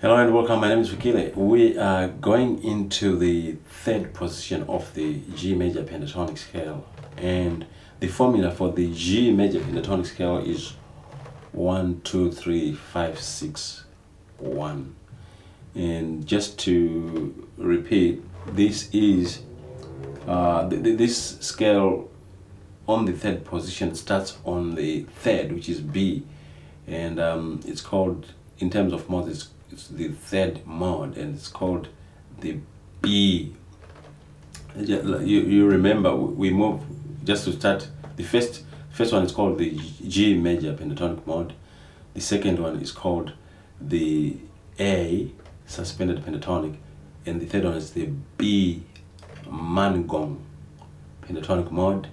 Hello and welcome, my name is Fikile. We are going into the third position of the G major pentatonic scale, and the formula for the G major pentatonic scale is 1, 2, 3, 5, 6, 1. And just to repeat, this is this scale on the third position starts on the third, which is B, and it's called, in terms of mode, it's the third mode, and it's called the B. You remember, we move, just to start, the first one is called the G major pentatonic mode. The second one is called the A suspended pentatonic, and the third one is the B man-gong pentatonic mode,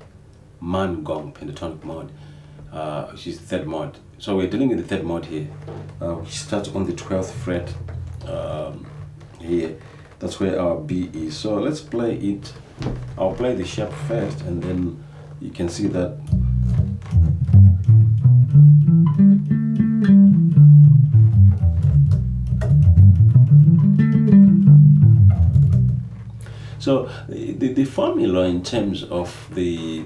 man-gong pentatonic mode, which is the third mode. So we're dealing with the third mode here, which starts on the 12th fret here. That's where our B is. So let's play it. I'll play the sharp first, and then you can see that so the formula in terms of the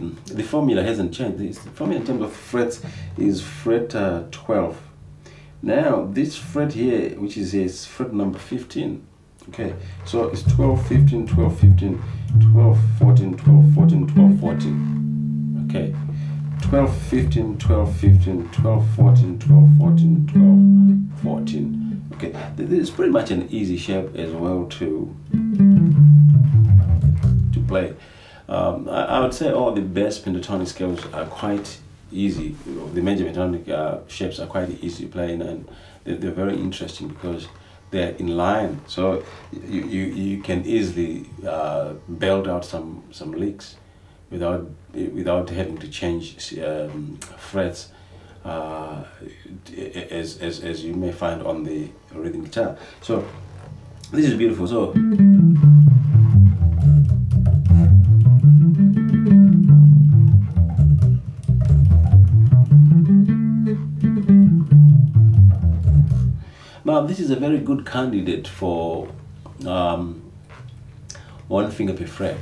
formula hasn't changed. The formula in terms of frets is fret 12. Now this fret here, which is fret number 15. Okay, so it's 12, 15, 12, 15, 12, 14, 12, 14, 12, 14. Okay, 12, 15, 12, 15, 12, 14, 12, 14, 12, 14. Okay, this is pretty much an easy shape as well to play. I would say all the best pentatonic scales are quite easy. The major pentatonic shapes are quite easy to play, and they're very interesting because they're in line. So you can easily belt out some licks without having to change frets, as you may find on the rhythm guitar. So this is beautiful. So now this is a very good candidate for one finger per fret,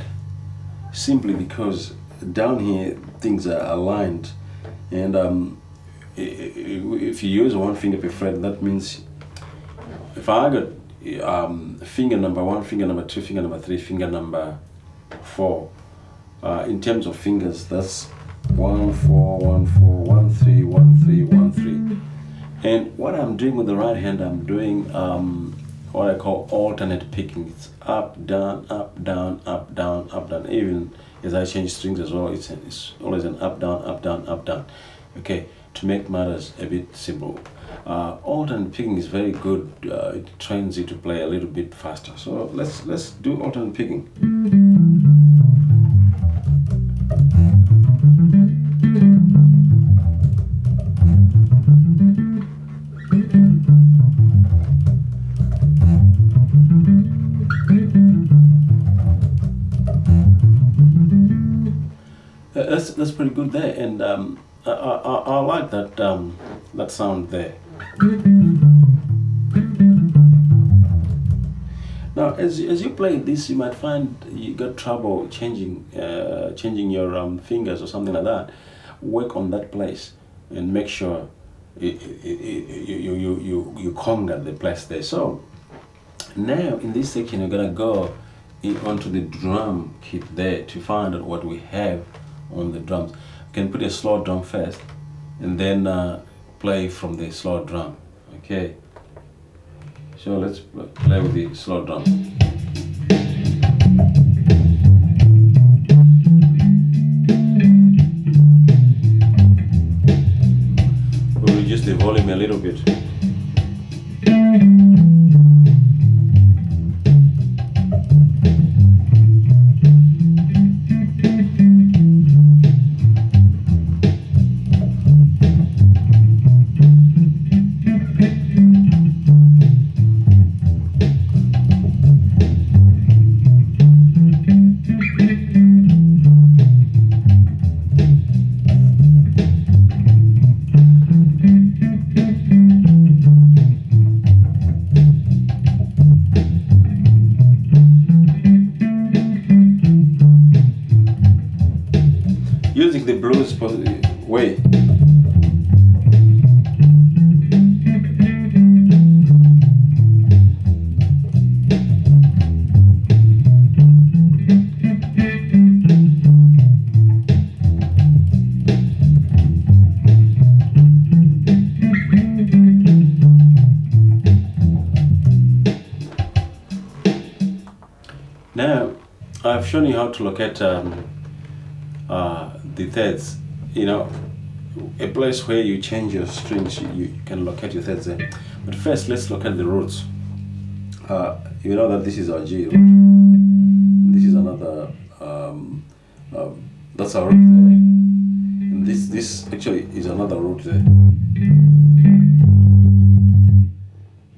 simply because down here things are aligned, and if you use one finger per fret, that means if I got finger number 1, finger number 2, finger number 3, finger number 4, in terms of fingers, that's 1, 4, 1, 4, 1, 3, 1, 3, 1, 3. And what I'm doing with the right hand, I'm doing what I call alternate picking. It's up, down, up, down, up, down, up, down. Even as I change strings as well, it's always an up, down, up, down, up, down. Okay, to make matters a bit simple. Alternate picking is very good. It trains you to play a little bit faster. So let's do alternate picking. That's pretty good there, and I like that that sound there. Now, as you play this, you might find you got trouble changing your fingers or something like that. Work on that place and make sure you conquer the place there. So now in this section, you're gonna go onto the drum kit there to find out what we have on the drums. You can put a slow drum first, and then play from the slow drum. Okay, so let's play with the slow drum. We'll reduce the volume a little bit. way. Now, I've shown you how to locate the thirds. You know, a place where you change your strings, you can locate your thirds there. But first, let's look at the roots. You know that this is our G root. This is another. That's our root there. And this actually is another root there.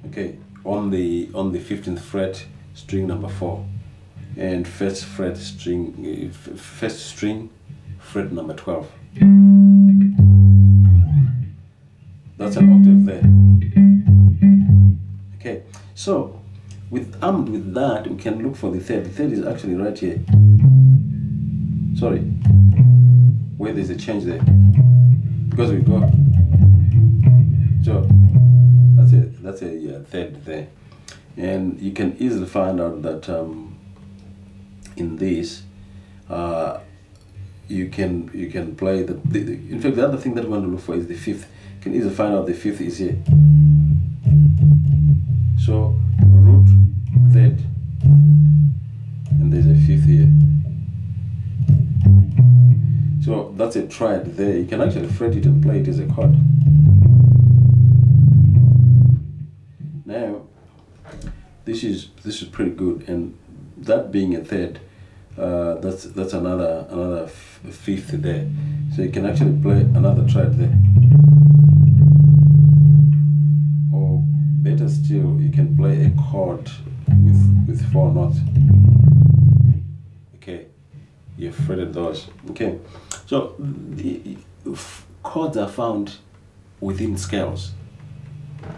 Okay, on the 15th fret, string number 4. And first string, fret number 12. That's an octave there. Okay, so armed with that, we can look for the third. The third is actually right here. Sorry, where there's a change there, because we go. So that's a third there, and you can easily find out that. In this, you can play the in fact, the other thing that we want to look for is the fifth. You can easily find out the fifth is here. So root, third, and there's a fifth here. So that's a triad there. You can actually fret it and play it as a chord. Now, this is pretty good, and that being a third, that's another fifth there. So you can actually play another triad there, or better still, you can play a chord with 4 notes. Okay, you've fretted those. Okay, so the chords are found within scales.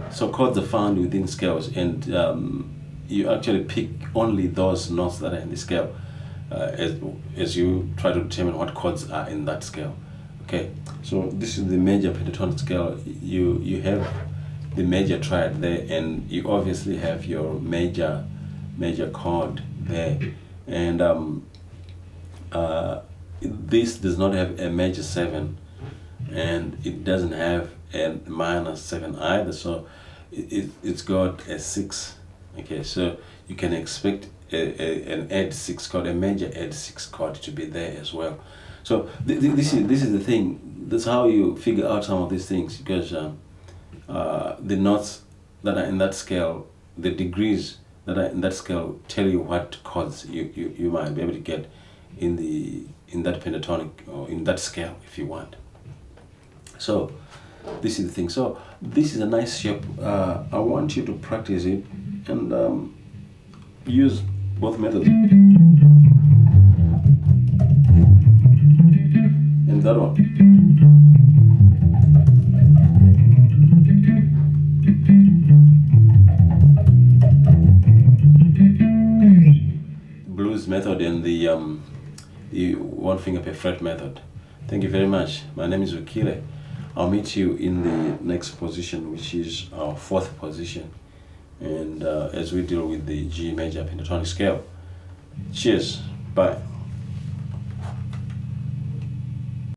So chords are found within scales, and you actually pick only those notes that are in the scale as you try to determine what chords are in that scale. Okay, so this is the major pentatonic scale. You have the major triad there, and you obviously have your major chord there, and this does not have a major 7, and it doesn't have a minor 7 either, so it's got a 6. Okay, so you can expect an add 6 chord, a major add 6 chord to be there as well. So this is the thing. That's how you figure out some of these things, because the notes that are in that scale, the degrees that are in that scale, tell you what chords you might be able to get in that pentatonic or in that scale if you want. So this is the thing. So this is a nice shape. I want you to practice it and use both methods. And that one. Blues method and the 1 finger per fret method. Thank you very much. My name is Ukile. I'll meet you in the next position, which is our 4th position, and as we deal with the G major pentatonic scale. Cheers. Bye.